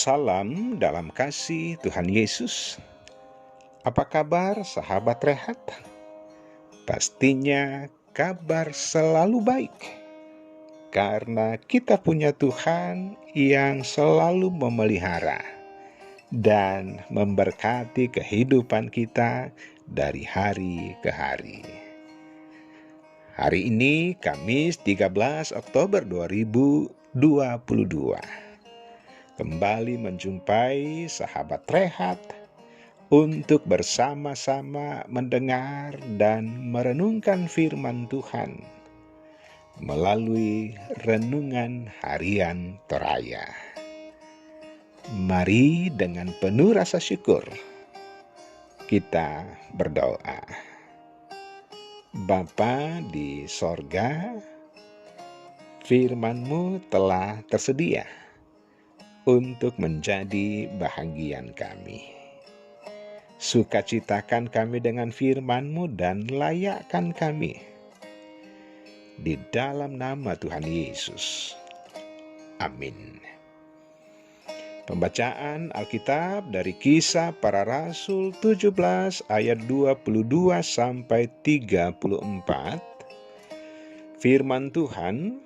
Salam dalam kasih Tuhan Yesus. Apa kabar sahabat Rehat? Pastinya kabar selalu baik, karena kita punya Tuhan yang selalu memelihara dan memberkati kehidupan kita dari hari ke hari. Hari ini Kamis 13 Oktober 2022. Kembali menjumpai sahabat Rehat untuk bersama-sama mendengar dan merenungkan firman Tuhan melalui renungan harian Toraya. Mari dengan penuh rasa syukur kita berdoa. Bapa di sorga, firman-Mu telah tersedia untuk menjadi bahagian kami. Sukacitakan kami dengan firman-Mu dan layakkan kami di dalam nama Tuhan Yesus. Amin. Pembacaan Alkitab dari Kisah Para Rasul 17 ayat 22 sampai 34. Firman Tuhan: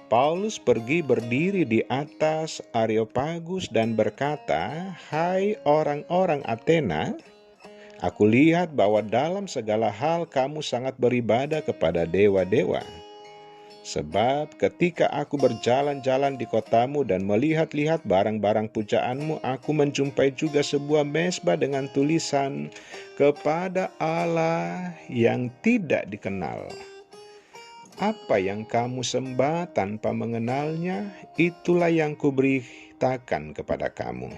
Paulus pergi berdiri di atas Areopagus dan berkata, "Hai orang-orang Athena, aku lihat bahwa dalam segala hal kamu sangat beribadah kepada dewa-dewa. Sebab ketika aku berjalan-jalan di kotamu dan melihat-lihat barang-barang pujaanmu, aku menjumpai juga sebuah mezbah dengan tulisan, 'Kepada Allah yang tidak dikenal.' Apa yang kamu sembah tanpa mengenalnya, itulah yang kuberitakan kepada kamu.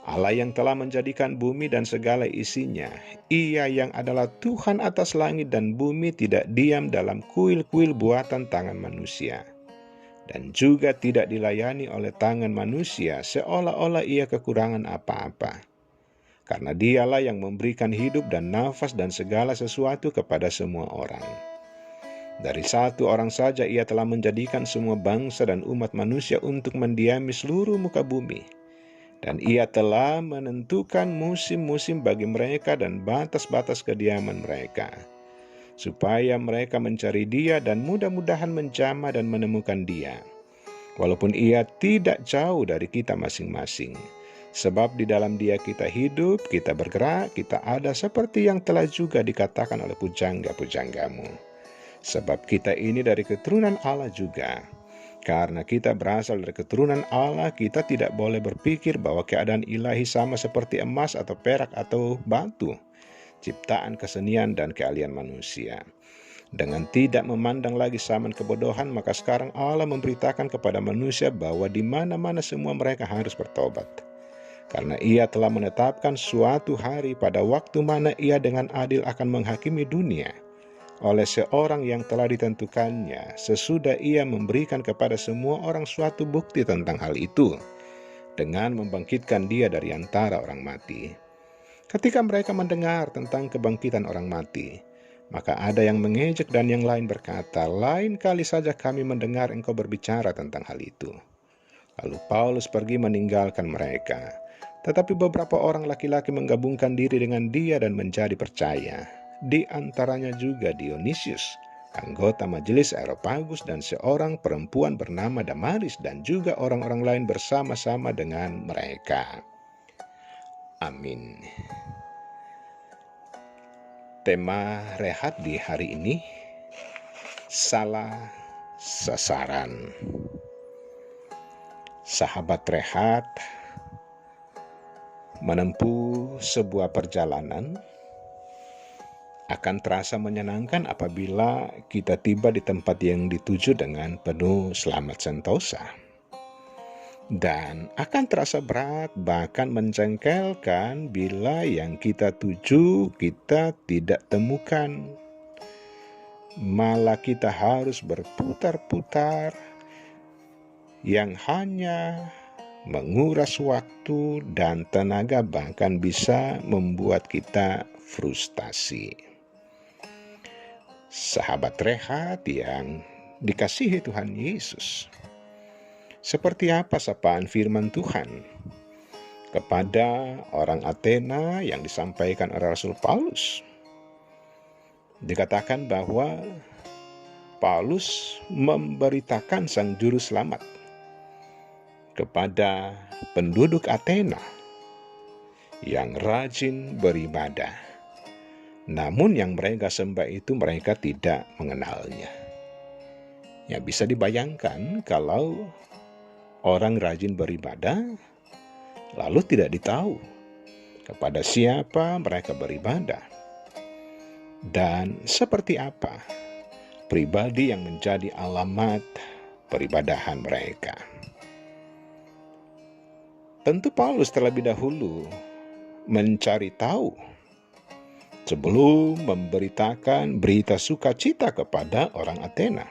Allah yang telah menjadikan bumi dan segala isinya, Ia yang adalah Tuhan atas langit dan bumi, tidak diam dalam kuil-kuil buatan tangan manusia, dan juga tidak dilayani oleh tangan manusia seolah-olah Ia kekurangan apa-apa. Karena Dialah yang memberikan hidup dan nafas dan segala sesuatu kepada semua orang. Dari satu orang saja Ia telah menjadikan semua bangsa dan umat manusia untuk mendiami seluruh muka bumi. Dan Ia telah menentukan musim-musim bagi mereka dan batas-batas kediaman mereka, supaya mereka mencari Dia dan mudah-mudahan menjamah dan menemukan Dia, walaupun Ia tidak jauh dari kita masing-masing. Sebab di dalam Dia kita hidup, kita bergerak, kita ada, seperti yang telah juga dikatakan oleh pujangga-pujanggamu. Sebab kita ini dari keturunan Allah juga. Karena kita berasal dari keturunan Allah, kita tidak boleh berpikir bahwa keadaan ilahi sama seperti emas atau perak atau batu, ciptaan kesenian dan keahlian manusia. Dengan tidak memandang lagi zaman kebodohan, maka sekarang Allah memberitakan kepada manusia bahwa di mana-mana semua mereka harus bertobat. Karena Ia telah menetapkan suatu hari pada waktu mana Ia dengan adil akan menghakimi dunia, oleh seorang yang telah ditentukannya, sesudah Ia memberikan kepada semua orang suatu bukti tentang hal itu, dengan membangkitkan Dia dari antara orang mati. Ketika mereka mendengar tentang kebangkitan orang mati, maka ada yang mengejek dan yang lain berkata, "Lain kali saja kami mendengar engkau berbicara tentang hal itu." Lalu Paulus pergi meninggalkan mereka. Tetapi beberapa orang laki-laki menggabungkan diri dengan dia dan menjadi percaya. Di antaranya juga Dionysius, anggota majelis Areopagus, dan seorang perempuan bernama Damaris, dan juga orang-orang lain bersama-sama dengan mereka. Amin. Tema Rehat di hari ini, salah sasaran. Sahabat Rehat, menempuh sebuah perjalanan akan terasa menyenangkan apabila kita tiba di tempat yang dituju dengan penuh selamat sentosa. Dan akan terasa berat, bahkan menjengkelkan bila yang kita tuju kita tidak temukan. Malah kita harus berputar-putar yang hanya menguras waktu dan tenaga, bahkan bisa membuat kita frustasi. Sahabat Rehat yang dikasihi Tuhan Yesus, Seperti apa sapaan firman Tuhan kepada orang Athena yang disampaikan oleh Rasul Paulus? Dikatakan bahwa Paulus memberitakan Sang Juru Selamat kepada penduduk Athena yang rajin beribadah. Namun yang mereka sembah itu mereka tidak mengenalnya. Ya, bisa dibayangkan kalau orang rajin beribadah lalu tidak ditahu kepada siapa mereka beribadah dan seperti apa pribadi yang menjadi alamat peribadahan mereka. Tentu Paulus terlebih dahulu mencari tahu sebelum memberitakan berita sukacita kepada orang Athena.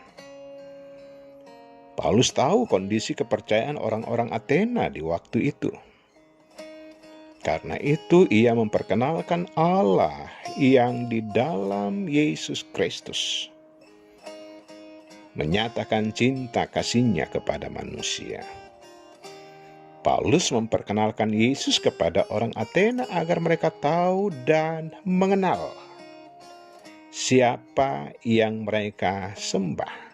Paulus tahu kondisi kepercayaan orang-orang Athena di waktu itu. Karena itu ia memperkenalkan Allah yang di dalam Yesus Kristus menyatakan cinta kasihnya kepada manusia. Paulus memperkenalkan Yesus kepada orang Athena agar mereka tahu dan mengenal siapa yang mereka sembah,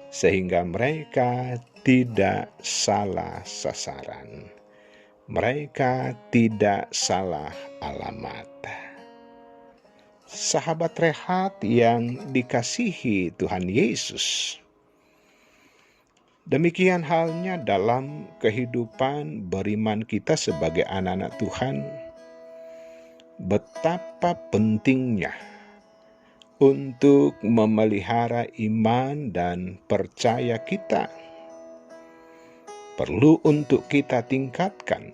sehingga mereka tidak salah sasaran. Mereka tidak salah alamat. Sahabat Rehat yang dikasihi Tuhan Yesus, demikian halnya dalam kehidupan beriman kita sebagai anak-anak Tuhan. Betapa pentingnya untuk memelihara iman dan percaya kita. Perlu untuk kita tingkatkan,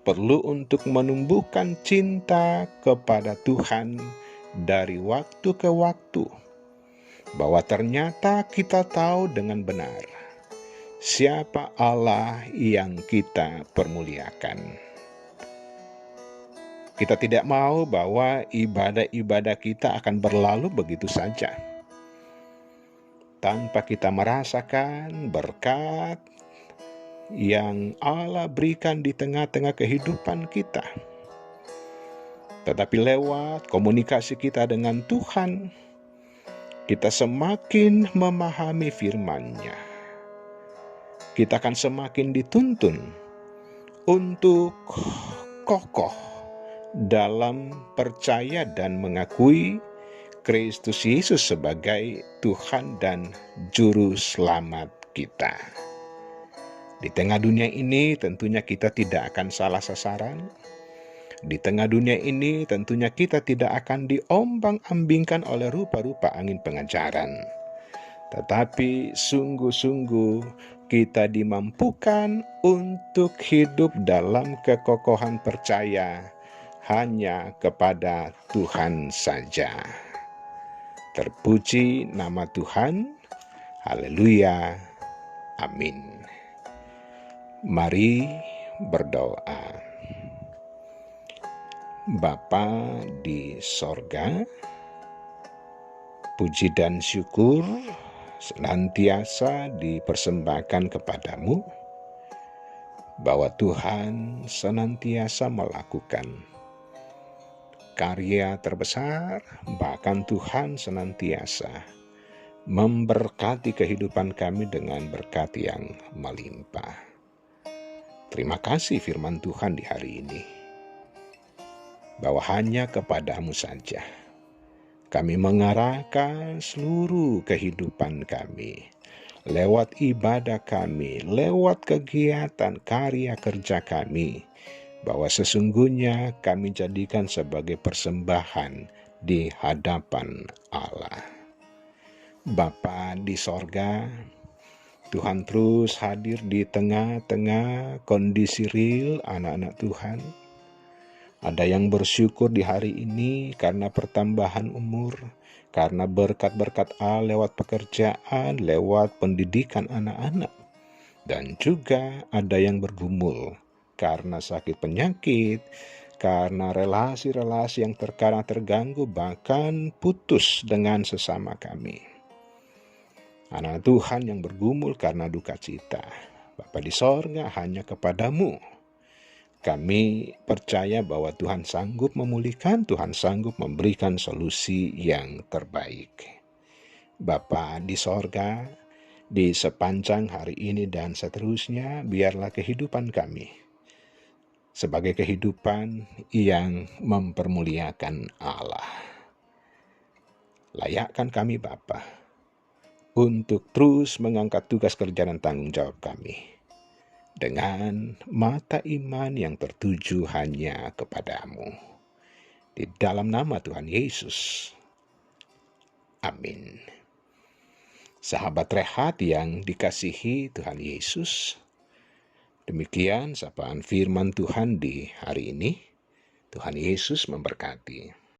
perlu untuk menumbuhkan cinta kepada Tuhan dari waktu ke waktu, bahwa ternyata kita tahu dengan benar siapa Allah yang kita permuliakan. Kita tidak mau bahwa ibadah-ibadah kita akan berlalu begitu saja, tanpa kita merasakan berkat yang Allah berikan di tengah-tengah kehidupan kita. Tetapi lewat komunikasi kita dengan Tuhan, kita semakin memahami firman-Nya. Kita akan semakin dituntun untuk kokoh dalam percaya dan mengakui Kristus Yesus sebagai Tuhan dan Juru Selamat kita. Di tengah dunia ini tentunya kita tidak akan salah sasaran. Di tengah dunia ini tentunya kita tidak akan diombang-ambingkan oleh rupa-rupa angin pengajaran. Tetapi sungguh-sungguh kita dimampukan untuk hidup dalam kekokohan percaya hanya kepada Tuhan saja. Terpuji nama Tuhan. Haleluya. Amin. Mari berdoa. Bapa di sorga, puji dan syukur senantiasa dipersembahkan kepadamu, bahwa Tuhan senantiasa melakukan karya terbesar, bahkan Tuhan senantiasa memberkati kehidupan kami dengan berkat yang melimpah. Terima kasih firman Tuhan di hari ini, bahwa hanya kepadamu saja kami mengarahkan seluruh kehidupan kami, lewat ibadah kami, lewat kegiatan karya kerja kami, bahwa sesungguhnya kami jadikan sebagai persembahan di hadapan Allah. Bapa di sorga, Tuhan terus hadir di tengah-tengah kondisi real anak-anak Tuhan. Ada yang bersyukur di hari ini karena pertambahan umur, karena berkat-berkat Allah lewat pekerjaan, lewat pendidikan anak-anak. Dan juga ada yang bergumul karena sakit penyakit, karena relasi-relasi yang terkadang terganggu, bahkan putus dengan sesama kami. Anak Tuhan yang bergumul karena duka cita. Bapa di sorga, hanya kepadamu kami percaya bahwa Tuhan sanggup memulihkan, Tuhan sanggup memberikan solusi yang terbaik. Bapa di sorga, di sepanjang hari ini dan seterusnya, biarlah kehidupan kami sebagai kehidupan yang mempermuliakan Allah. Layakkan kami Bapa untuk terus mengangkat tugas kerja dan tanggung jawab kami dengan mata iman yang tertuju hanya kepadamu. Di dalam nama Tuhan Yesus. Amin. Sahabat Rehat yang dikasihi Tuhan Yesus, demikian sapaan firman Tuhan di hari ini. Tuhan Yesus memberkati.